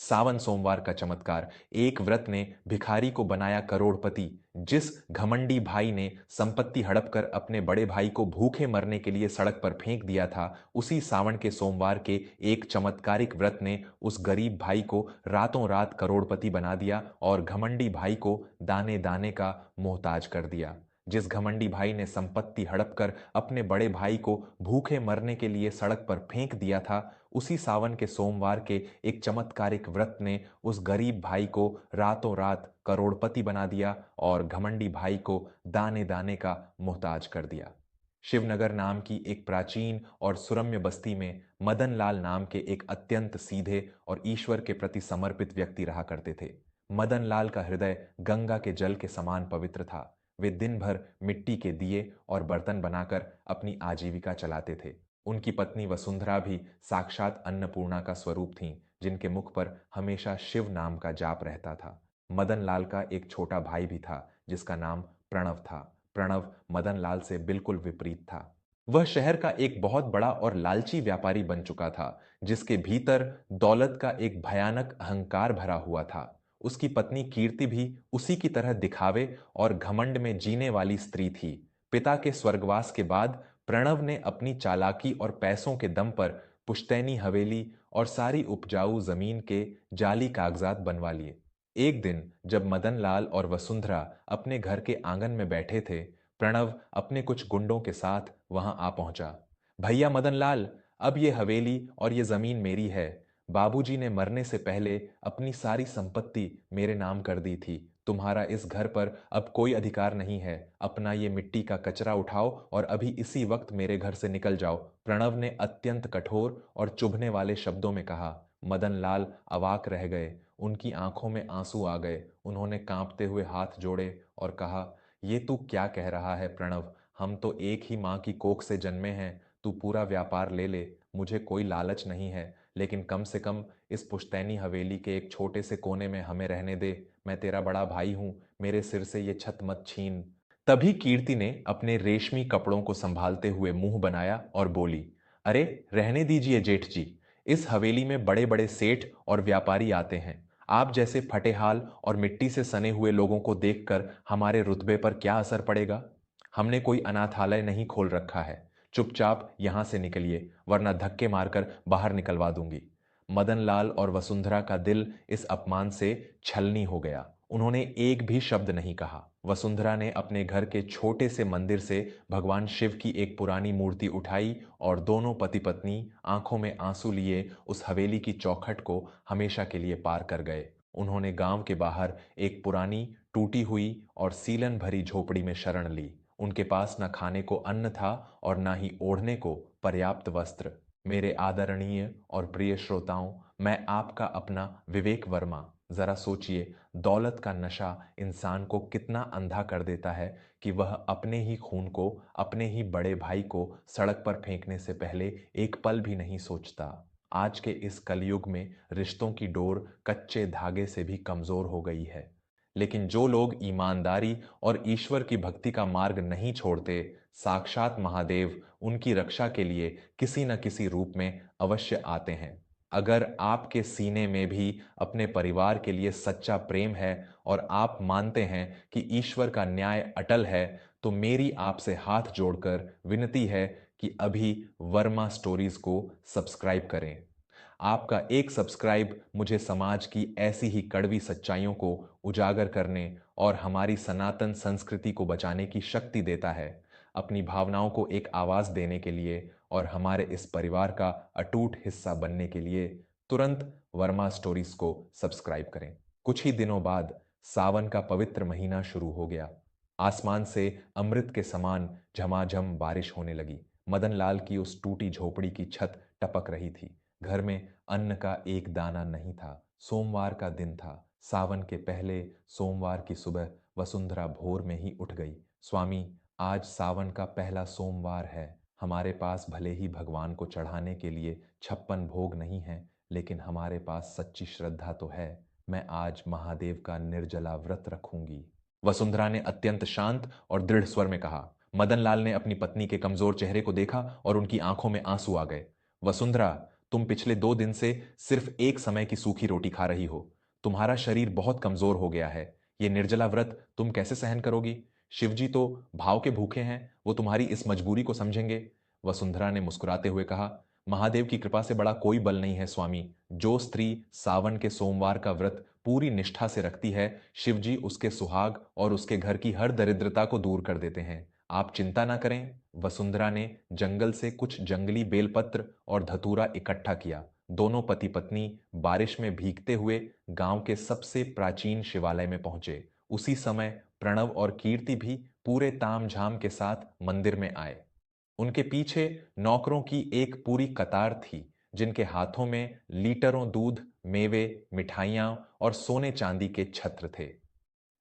सावन सोमवार का चमत्कार। एक व्रत ने भिखारी को बनाया करोड़पति। जिस घमंडी भाई ने संपत्ति हड़प कर अपने बड़े भाई को भूखे मरने के लिए सड़क पर फेंक दिया था, उसी सावन के सोमवार के एक चमत्कारिक व्रत ने उस गरीब भाई को रातों रात करोड़पति बना दिया और घमंडी भाई को दाने दाने का मोहताज कर दिया। जिस घमंडी भाई ने संपत्ति हड़प कर अपने बड़े भाई को भूखे मरने के लिए सड़क पर फेंक दिया था, उसी सावन के सोमवार के एक चमत्कारिक व्रत ने उस गरीब भाई को रातों रात करोड़पति बना दिया और घमंडी भाई को दाने दाने का मोहताज कर दिया। शिवनगर नाम की एक प्राचीन और सुरम्य बस्ती में मदन लाल नाम के एक अत्यंत सीधे और ईश्वर के प्रति समर्पित व्यक्ति रहा करते थे। मदन लाल का हृदय गंगा के जल के समान पवित्र था। वे दिन भर मिट्टी के दिए और बर्तन बनाकर अपनी आजीविका चलाते थे। उनकी पत्नी वसुंधरा भी साक्षात अन्नपूर्णा का स्वरूप थीं, जिनके मुख पर हमेशा शिव नाम का जाप रहता था। मदन लाल का एक छोटा भाई भी था, जिसका नाम प्रणव था। प्रणव मदन लाल से बिल्कुल विपरीत था। वह शहर का एक बहुत बड़ा और लालची व्यापारी बन चुका था, जिसके भीतर दौलत का एक भयानक अहंकार भरा हुआ था। उसकी पत्नी कीर्ति भी उसी की तरह दिखावे और घमंड में जीने वाली स्त्री थी। पिता के स्वर्गवास के बाद प्रणव ने अपनी चालाकी और पैसों के दम पर पुश्तैनी हवेली और सारी उपजाऊ जमीन के जाली कागजात बनवा लिए। एक दिन जब मदन लाल और वसुंधरा अपने घर के आंगन में बैठे थे, प्रणव अपने कुछ गुंडों के साथ वहां आ पहुंचा। भैया मदन लाल, अब ये हवेली और ये जमीन मेरी है। बाबूजी ने मरने से पहले अपनी सारी संपत्ति मेरे नाम कर दी थी। तुम्हारा इस घर पर अब कोई अधिकार नहीं है। अपना ये मिट्टी का कचरा उठाओ और अभी इसी वक्त मेरे घर से निकल जाओ, प्रणव ने अत्यंत कठोर और चुभने वाले शब्दों में कहा। मदन लाल अवाक रह गए। उनकी आंखों में आंसू आ गए। उन्होंने कांपते हुए हाथ जोड़े और कहा, ये तू क्या कह रहा है प्रणव? हम तो एक ही माँ की कोख से जन्मे हैं। तू पूरा व्यापार ले ले, मुझे कोई लालच नहीं है, लेकिन कम से कम इस पुश्तैनी हवेली के एक छोटे से कोने में हमें रहने दे। मैं तेरा बड़ा भाई हूं, मेरे सिर से ये छत मत छीन। तभी कीर्ति ने अपने रेशमी कपड़ों को संभालते हुए मुंह बनाया और बोली, अरे रहने दीजिए जेठ जी। इस हवेली में बड़े बड़े सेठ और व्यापारी आते हैं। आप जैसे फटेहाल और मिट्टी से सने हुए लोगों को देखकर हमारे रुतबे पर क्या असर पड़ेगा? हमने कोई अनाथालय नहीं खोल रखा है। चुपचाप यहां से निकलिए, वरना धक्के मारकर बाहर निकलवा दूंगी। मदन लाल और वसुंधरा का दिल इस अपमान से छलनी हो गया। उन्होंने एक भी शब्द नहीं कहा। वसुंधरा ने अपने घर के छोटे से मंदिर से भगवान शिव की एक पुरानी मूर्ति उठाई और दोनों पति पत्नी आंखों में आंसू लिए उस हवेली की चौखट को हमेशा के लिए पार कर गए। उन्होंने गांव के बाहर एक पुरानी टूटी हुई और सीलन भरी झोपड़ी में शरण ली। उनके पास न खाने को अन्न था और न ही ओढ़ने को पर्याप्त वस्त्र। मेरे आदरणीय और प्रिय श्रोताओं, मैं आपका अपना विवेक वर्मा। जरा सोचिए, दौलत का नशा इंसान को कितना अंधा कर देता है कि वह अपने ही खून को, अपने ही बड़े भाई को सड़क पर फेंकने से पहले एक पल भी नहीं सोचता। आज के इस कलयुग में रिश्तों की डोर कच्चे धागे से भी कमजोर हो गई है। लेकिन जो लोग ईमानदारी और ईश्वर की भक्ति का मार्ग नहीं छोड़ते, साक्षात महादेव उनकी रक्षा के लिए किसी न किसी रूप में अवश्य आते हैं। अगर आपके सीने में भी अपने परिवार के लिए सच्चा प्रेम है और आप मानते हैं कि ईश्वर का न्याय अटल है, तो मेरी आपसे हाथ जोड़कर विनती है कि अभी वर्मा स्टोरीज को सब्सक्राइब करें। आपका एक सब्सक्राइब मुझे समाज की ऐसी ही कड़वी सच्चाइयों को उजागर करने और हमारी सनातन संस्कृति को बचाने की शक्ति देता है। अपनी भावनाओं को एक आवाज देने के लिए और हमारे इस परिवार का अटूट हिस्सा बनने के लिए तुरंत वर्मा स्टोरीज को सब्सक्राइब करें। कुछ ही दिनों बाद सावन का पवित्र महीना शुरू हो गया। आसमान से अमृत के समान झमाझम बारिश होने लगी। मदन लाल की उस टूटी झोपड़ी की छत टपक रही थी। घर में अन्न का एक दाना नहीं था। सोमवार का दिन था। सावन के पहले सोमवार की सुबह वसुंधरा भोर में ही उठ गई। स्वामी, आज सावन का पहला सोमवार है। हमारे पास भले ही भगवान को चढ़ाने के लिए 56 भोग नहीं है, लेकिन हमारे पास सच्ची श्रद्धा तो है। मैं आज महादेव का निर्जला व्रत रखूंगी। वसुंधरा ने अत्यंत शांत और दृढ़ स्वर में कहा। मदन लाल ने अपनी पत्नी के कमजोर चेहरे को देखा और उनकी आंखों में आंसू आ गए। वसुंधरा, तुम पिछले 2 दिन से सिर्फ एक समय की सूखी रोटी खा रही हो। तुम्हारा शरीर बहुत कमजोर हो गया है। ये निर्जला व्रत तुम कैसे सहन करोगी? शिवजी तो भाव के भूखे हैं, वो तुम्हारी इस मजबूरी को समझेंगे। वसुंधरा ने मुस्कुराते हुए कहा, महादेव की कृपा से बड़ा कोई बल नहीं है स्वामी। जो स्त्री सावन के सोमवार का व्रत पूरी निष्ठा से रखती है, शिवजी उसके सुहाग और उसके घर की हर दरिद्रता को दूर कर देते हैं। आप चिंता ना करें। वसुंधरा ने जंगल से कुछ जंगली बेलपत्र और धतूरा इकट्ठा किया। दोनों पति पत्नी बारिश में भीगते हुए गांव के सबसे प्राचीन शिवालय में पहुंचे। उसी समय प्रणव और कीर्ति भी पूरे तामझाम के साथ मंदिर में आए। उनके पीछे नौकरों की एक पूरी कतार थी, जिनके हाथों में लीटरों दूध, मेवे, मिठाइयां और सोने चांदी के छत्र थे।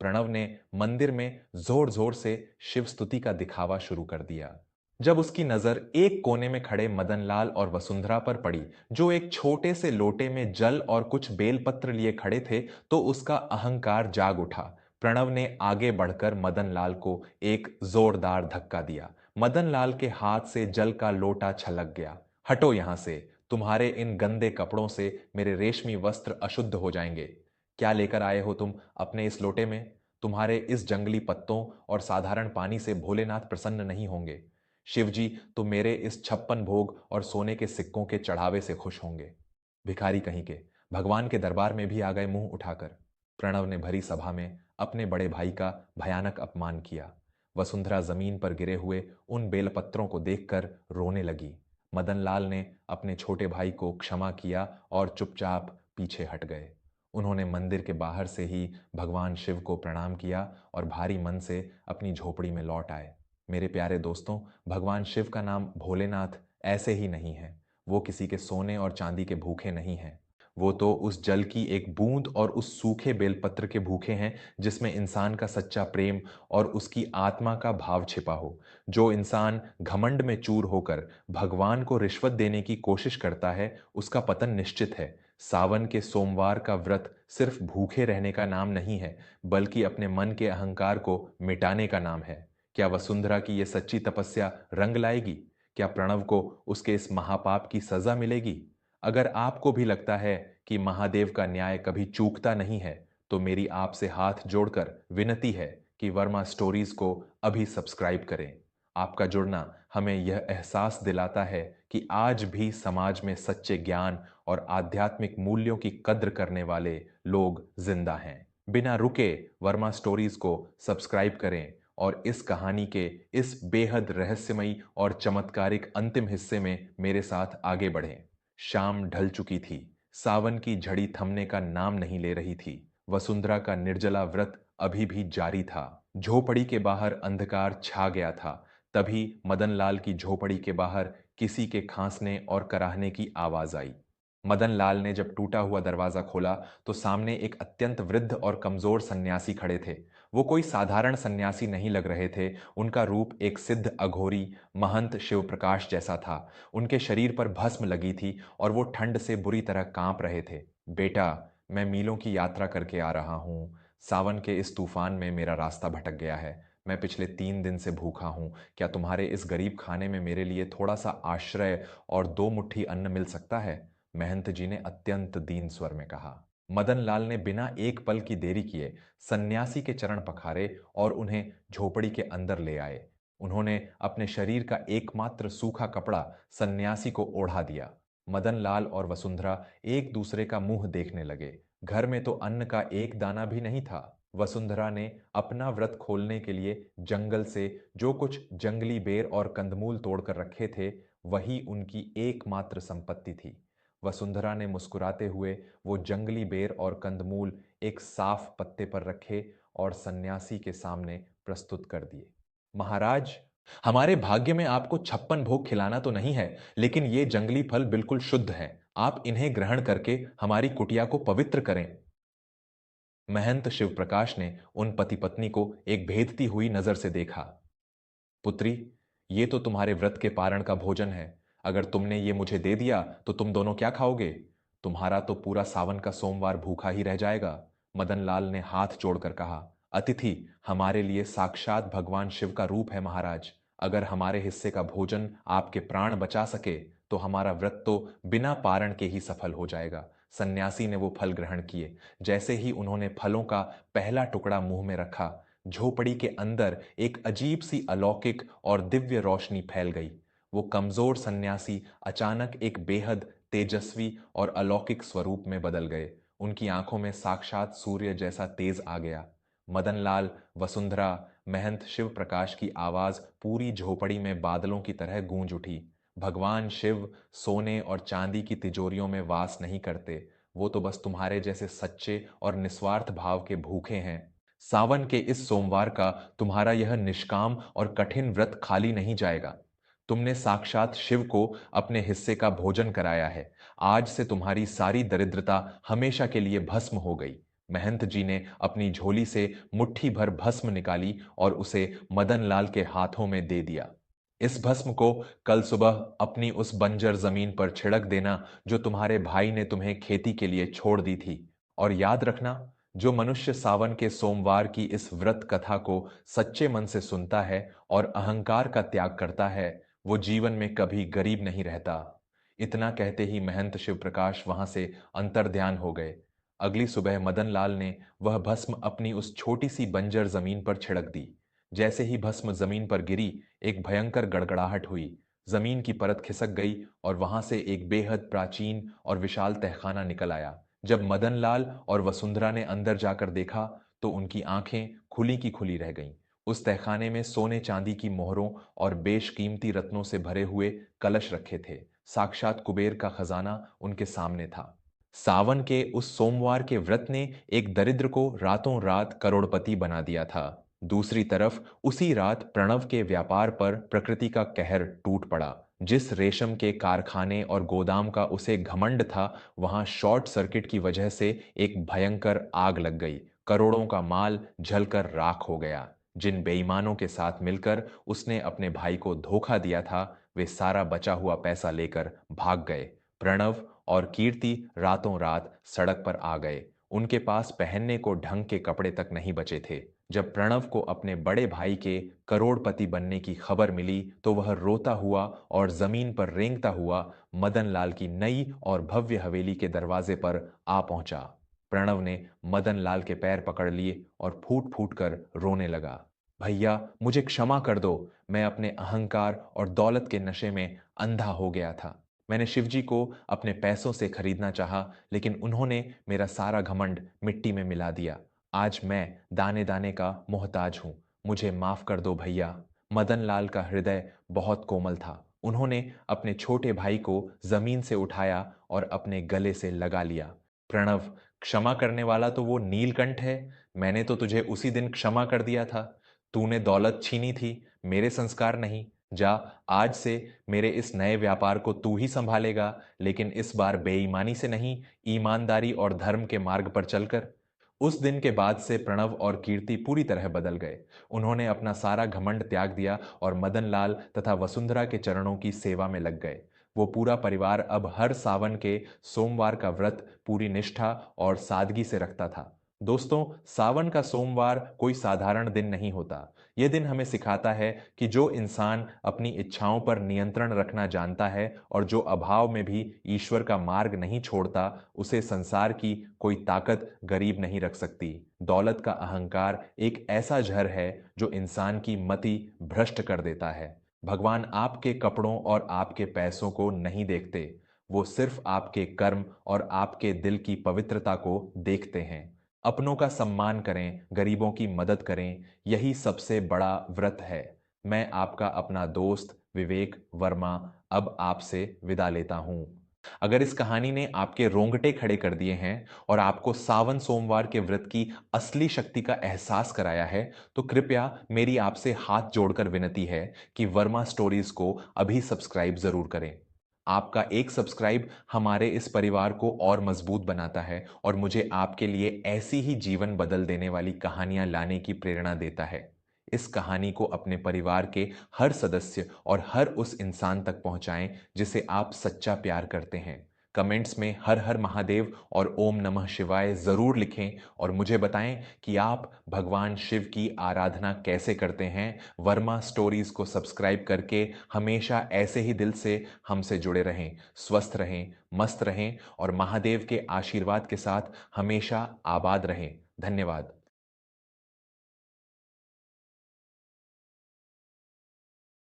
प्रणव ने मंदिर में जोर जोर से शिव स्तुति का दिखावा शुरू कर दिया। जब उसकी नजर एक कोने में खड़े मदनलाल और वसुंधरा पर पड़ी, जो एक छोटे से लोटे में जल और कुछ बेलपत्र लिए खड़े थे, तो उसका अहंकार जाग उठा। प्रणव ने आगे बढ़कर मदनलाल को एक जोरदार धक्का दिया। मदनलाल के हाथ से जल का लोटा छलक गया। हटो यहां से, तुम्हारे इन गंदे कपड़ों से मेरे रेशमी वस्त्र अशुद्ध हो जाएंगे। क्या लेकर आए हो तुम अपने इस लोटे में? तुम्हारे इस जंगली पत्तों और साधारण पानी से भोलेनाथ प्रसन्न नहीं होंगे। शिवजी तो मेरे इस 56 भोग और सोने के सिक्कों के चढ़ावे से खुश होंगे। भिखारी कहीं के, भगवान के दरबार में भी आ गए मुंह उठाकर। प्रणव ने भरी सभा में अपने बड़े भाई का भयानक अपमान किया। वसुंधरा जमीन पर गिरे हुए उन बेलपत्रों को देखकर रोने लगी। मदनलाल ने अपने छोटे भाई को क्षमा किया और चुपचाप पीछे हट गए। उन्होंने मंदिर के बाहर से ही भगवान शिव को प्रणाम किया और भारी मन से अपनी झोपड़ी में लौट आए। मेरे प्यारे दोस्तों, भगवान शिव का नाम भोलेनाथ ऐसे ही नहीं है। वो किसी के सोने और चांदी के भूखे नहीं हैं। वो तो उस जल की एक बूंद और उस सूखे बेलपत्र के भूखे हैं, जिसमें इंसान का सच्चा प्रेम और उसकी आत्मा का भाव छिपा हो। जो इंसान घमंड में चूर होकर भगवान को रिश्वत देने की कोशिश करता है, उसका पतन निश्चित है। सावन के सोमवार का व्रत सिर्फ भूखे रहने का नाम नहीं है, बल्कि अपने मन के अहंकार को मिटाने का नाम है। क्या वसुंधरा की यह सच्ची तपस्या रंग लाएगी? क्या प्रणव को उसके इस महापाप की सजा मिलेगी? अगर आपको भी लगता है कि महादेव का न्याय कभी चूकता नहीं है, तो मेरी आपसे हाथ जोड़कर विनती है कि वर्मा स्टोरीज को अभी सब्सक्राइब करें। आपका जुड़ना हमें यह एहसास दिलाता है कि आज भी समाज में सच्चे ज्ञान और आध्यात्मिक मूल्यों की कद्र करने वाले लोग जिंदा हैं। बिना रुके वर्मा स्टोरीज को सब्सक्राइब करें और इस कहानी के इस बेहद रहस्यमयी और चमत्कारिक अंतिम हिस्से में मेरे साथ आगे बढ़ें। शाम ढल चुकी थी। सावन की झड़ी थमने का नाम नहीं ले रही थी। वसुंधरा का निर्जला व्रत अभी भी जारी था। झोपड़ी के बाहर अंधकार छा गया था। तभी मदनलाल की झोपड़ी के बाहर किसी के खांसने और कराहने की आवाज आई। मदनलाल ने जब टूटा हुआ दरवाजा खोला, तो सामने एक अत्यंत वृद्ध और कमजोर सन्यासी खड़े थे। वो कोई साधारण सन्यासी नहीं लग रहे थे। उनका रूप एक सिद्ध अघोरी महंत शिव प्रकाश जैसा था। उनके शरीर पर भस्म लगी थी और वो ठंड से बुरी तरह कांप रहे थे। बेटा, मैं मीलों की यात्रा करके आ रहा हूँ। सावन के इस तूफान में मेरा रास्ता भटक गया है। मैं पिछले 3 दिन से भूखा हूँ। क्या तुम्हारे इस गरीब खाने में मेरे लिए थोड़ा सा आश्रय और 2 मुट्ठी अन्न मिल सकता है? महंत जी ने अत्यंत दीन स्वर में कहा। मदन लाल ने बिना एक पल की देरी किए सन्यासी के चरण पखारे और उन्हें झोपड़ी के अंदर ले आए। उन्होंने अपने शरीर का एकमात्र सूखा कपड़ा सन्यासी को ओढ़ा दिया। मदन लाल और वसुंधरा एक दूसरे का मुंह देखने लगे। घर में तो अन्न का एक दाना भी नहीं था। वसुंधरा ने अपना व्रत खोलने के लिए जंगल से जो कुछ जंगली बेर और कंदमूल तोड़कर रखे थे, वही उनकी एकमात्र संपत्ति थी। वसुंधरा ने मुस्कुराते हुए वो जंगली बेर और कंदमूल एक साफ पत्ते पर रखे और सन्यासी के सामने प्रस्तुत कर दिए। महाराज, हमारे भाग्य में आपको 56 भोग खिलाना तो नहीं है, लेकिन ये जंगली फल बिल्कुल शुद्ध हैं। आप इन्हें ग्रहण करके हमारी कुटिया को पवित्र करें। महंत शिव प्रकाश ने उन पति पत्नी को एक भेदती हुई नजर से देखा। पुत्री, ये तो तुम्हारे व्रत के पारण का भोजन है। अगर तुमने ये मुझे दे दिया तो तुम दोनों क्या खाओगे? तुम्हारा तो पूरा सावन का सोमवार भूखा ही रह जाएगा। मदन लाल ने हाथ जोड़कर कहा। अतिथि हमारे लिए साक्षात भगवान शिव का रूप है महाराज। अगर हमारे हिस्से का भोजन आपके प्राण बचा सके तो हमारा व्रत तो बिना पारण के ही सफल हो जाएगा। सन्यासी ने वो फल ग्रहण किए। जैसे ही उन्होंने फलों का पहला टुकड़ा मुंह में रखा, झोपड़ी के अंदर एक अजीब सी अलौकिक और दिव्य रोशनी फैल गई। वो कमजोर सन्यासी अचानक एक बेहद तेजस्वी और अलौकिक स्वरूप में बदल गए। उनकी आंखों में साक्षात सूर्य जैसा तेज आ गया। मदनलाल, वसुंधरा, महंत शिव प्रकाश की आवाज पूरी झोपड़ी में बादलों की तरह गूंज उठी। भगवान शिव सोने और चांदी की तिजोरियों में वास नहीं करते, वो तो बस तुम्हारे जैसे सच्चे और निस्वार्थ भाव के भूखे हैं। सावन के इस सोमवार का तुम्हारा यह निष्काम और कठिन व्रत खाली नहीं जाएगा। तुमने साक्षात शिव को अपने हिस्से का भोजन कराया है। आज से तुम्हारी सारी दरिद्रता हमेशा के लिए भस्म हो गई। महंत जी ने अपनी झोली से मुट्ठी भर भस्म निकाली और उसे मदन लाल के हाथों में दे दिया। इस भस्म को कल सुबह अपनी उस बंजर जमीन पर छिड़क देना जो तुम्हारे भाई ने तुम्हें खेती के लिए छोड़ दी थी। और याद रखना, जो मनुष्य सावन के सोमवार की इस व्रत कथा को सच्चे मन से सुनता है और अहंकार का त्याग करता है, वो जीवन में कभी गरीब नहीं रहता। इतना कहते ही महंत शिव प्रकाश वहां से अंतर्ध्यान हो गए। अगली सुबह मदन लाल ने वह भस्म अपनी उस छोटी सी बंजर जमीन पर छिड़क दी। जैसे ही भस्म जमीन पर गिरी, एक भयंकर गड़गड़ाहट हुई। जमीन की परत खिसक गई और वहां से एक बेहद प्राचीन और विशाल तहखाना निकल आया। जब मदन लाल और वसुंधरा ने अंदर जाकर देखा, तो उनकी आंखें खुली की खुली रह गईं। उस तहखाने में सोने चांदी की मोहरों और बेशकीमती रत्नों से भरे हुए कलश रखे थे। साक्षात कुबेर का खजाना उनके सामने था। सावन के उस सोमवार के व्रत ने एक दरिद्र को रातों रात करोड़पति बना दिया था। दूसरी तरफ उसी रात प्रणव के व्यापार पर प्रकृति का कहर टूट पड़ा। जिस रेशम के कारखाने और गोदाम का उसे घमंड था, वहां शॉर्ट सर्किट की वजह से एक भयंकर आग लग गई। करोड़ों का माल जलकर राख हो गया। जिन बेईमानों के साथ मिलकर उसने अपने भाई को धोखा दिया था, वे सारा बचा हुआ पैसा लेकर भाग गए। प्रणव और कीर्ति रातों रात सड़क पर आ गए। उनके पास पहनने को ढंग के कपड़े तक नहीं बचे थे। जब प्रणव को अपने बड़े भाई के करोड़पति बनने की खबर मिली, तो वह रोता हुआ और जमीन पर रेंगता हुआ मदन लाल की नई और भव्य हवेली के दरवाजे पर आ पहुंचा। प्रणव ने मदन लाल के पैर पकड़ लिए और फूट फूट कर रोने लगा। भैया, मुझे क्षमा कर दो। मैं अपने अहंकार और दौलत के नशे में अंधा हो गया था। मैंने शिवजी को अपने पैसों से खरीदना चाहा, लेकिन उन्होंने मेरा सारा घमंड मिट्टी में मिला दिया। आज मैं दाने दाने का मोहताज हूं। मुझे माफ कर दो भैया। मदन लाल का हृदय बहुत कोमल था। उन्होंने अपने छोटे भाई को जमीन से उठाया और अपने गले से लगा लिया। प्रणव, क्षमा करने वाला तो वो नीलकंठ है। मैंने तो तुझे उसी दिन क्षमा कर दिया था। तूने दौलत छीनी थी, मेरे संस्कार नहीं। जा, आज से मेरे इस नए व्यापार को तू ही संभालेगा, लेकिन इस बार बेईमानी से नहीं, ईमानदारी और धर्म के मार्ग पर चलकर। उस दिन के बाद से प्रणव और कीर्ति पूरी तरह बदल गए। उन्होंने अपना सारा घमंड त्याग दिया और मदन लाल तथा वसुंधरा के चरणों की सेवा में लग गए। वो पूरा परिवार अब हर सावन के सोमवार का व्रत पूरी निष्ठा और सादगी से रखता था। दोस्तों, सावन का सोमवार कोई साधारण दिन नहीं होता। यह दिन हमें सिखाता है कि जो इंसान अपनी इच्छाओं पर नियंत्रण रखना जानता है और जो अभाव में भी ईश्वर का मार्ग नहीं छोड़ता, उसे संसार की कोई ताकत गरीब नहीं रख सकती। दौलत का अहंकार एक ऐसा जहर है जो इंसान की मति भ्रष्ट कर देता है। भगवान आपके कपड़ों और आपके पैसों को नहीं देखते, वो सिर्फ आपके कर्म और आपके दिल की पवित्रता को देखते हैं। अपनों का सम्मान करें, गरीबों की मदद करें, यही सबसे बड़ा व्रत है। मैं आपका अपना दोस्त विवेक वर्मा अब आपसे विदा लेता हूं। अगर इस कहानी ने आपके रोंगटे खड़े कर दिए हैं और आपको सावन सोमवार के व्रत की असली शक्ति का एहसास कराया है, तो कृपया मेरी आपसे हाथ जोड़कर विनती है कि वर्मा स्टोरीज को अभी सब्सक्राइब जरूर करें। आपका एक सब्सक्राइब हमारे इस परिवार को और मजबूत बनाता है और मुझे आपके लिए ऐसी ही जीवन बदल देने वाली कहानियां लाने की प्रेरणा देता है। इस कहानी को अपने परिवार के हर सदस्य और हर उस इंसान तक पहुंचाएं जिसे आप सच्चा प्यार करते हैं। कमेंट्स में हर हर महादेव और ओम नमः शिवाय ज़रूर लिखें और मुझे बताएं कि आप भगवान शिव की आराधना कैसे करते हैं। वर्मा स्टोरीज को सब्सक्राइब करके हमेशा ऐसे ही दिल से हमसे जुड़े रहें, स्वस्थ रहें, मस्त रहें और महादेव के आशीर्वाद के साथ हमेशा आबाद रहें। धन्यवाद।